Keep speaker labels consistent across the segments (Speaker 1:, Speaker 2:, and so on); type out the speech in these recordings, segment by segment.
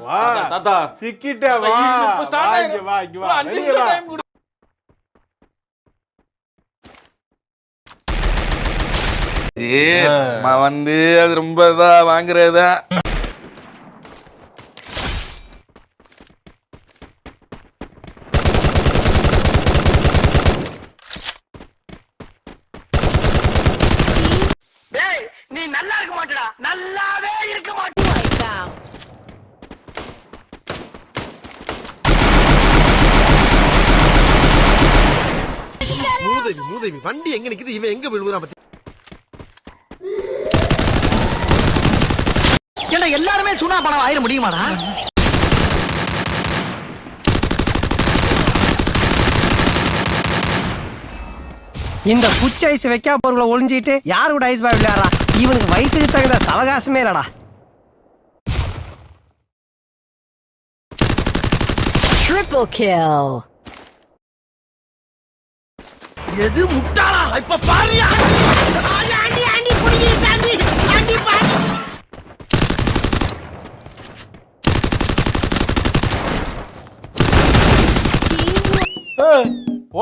Speaker 1: வா
Speaker 2: தாத்தா
Speaker 1: சிக்கிட்ட வா வா இங்க வா
Speaker 2: 5 நிமிஷம் டைம் கொடு. வந்து அது ரொம்ப இதா வாங்குறதா.
Speaker 3: நீ நல்லா இருக்க மாட்டடா, நல்லாவே இருக்க மாட்டா.
Speaker 4: மூதேவி வண்டி எங்க நிக்குது, இவன் எங்க விழுவுறான் பத்தி.
Speaker 3: ஏன்னா எல்லாருமே சுனா பணம் ஆயிர முடியுமாடா?
Speaker 5: இந்த புச்ச ஐஸ் வைக்கா பொருளை ஒளிஞ்சிட்டு யாரு கூட ஐஸ் பாய் விளையாடுறா? இவனுக்கு வயசுக்கு தகுந்த அவகாசமே இல்லடா.
Speaker 6: Triple kill.
Speaker 4: எது முட்டாளா? இப்ப பாரியா? ஆண்டி ஆண்டி புடிங்க ஆண்டி. ஆண்டி பாரு.
Speaker 1: ஏய்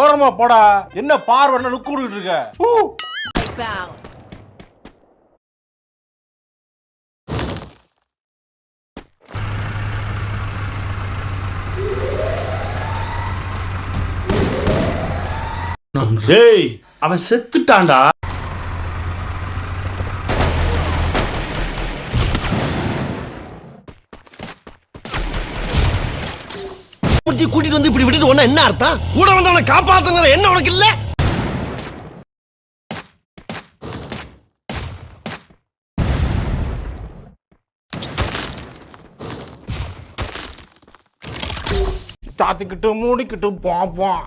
Speaker 1: ஓரமா போடா. என்ன பார்வன லுக் குடுக்கிட்டு இருக்க?
Speaker 7: டேய் அவன் செத்துட்டான்டா.
Speaker 4: கூட்டிட்டு வந்து இப்படி விட்டுட்டு ஒண்ணு என்ன அர்த்தம்? கூட வந்தவனை காப்பாத்துங்க என்ன உனக்கு இல்ல?
Speaker 1: சாத்திக்கிட்டு மூடிக்கிட்டு பாப்போம்.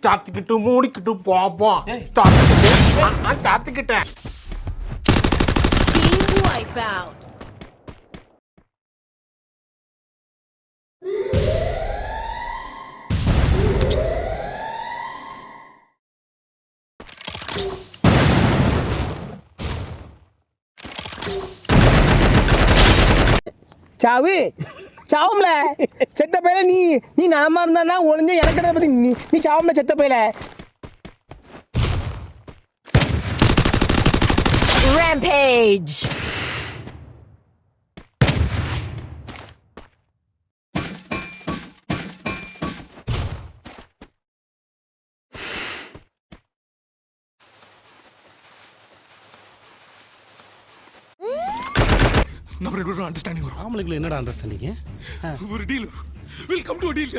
Speaker 1: சாத்திக்கிட்டு மூடிக்கிட்டு பாப்போம். சாத்திக்கிட்டேன்.
Speaker 6: Team wipeout.
Speaker 5: சாவு சாவும்ல செத்த பையில நீ நலமா இருந்தா ஒளிஞ்ச எனக்கு பத்தி நீ சாவும்ல செத்த பையில.
Speaker 6: Rampage.
Speaker 8: நம்ம ரெண்டு பேரும் அண்டர்ஸ்டாண்டிங் வரும்.
Speaker 4: ஆம்பளைக்குள்ள என்னடா அண்டர்ஸ்டாண்டிங்?
Speaker 8: ஒரு deal. Will come to a deal.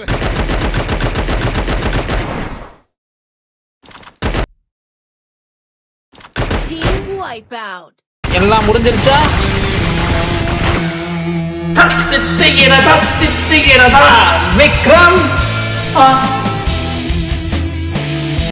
Speaker 6: Team wipeout.
Speaker 2: எல்லாம் முடிஞ்சிருச்சா? தத்திக்கிறதா விக்ரம்.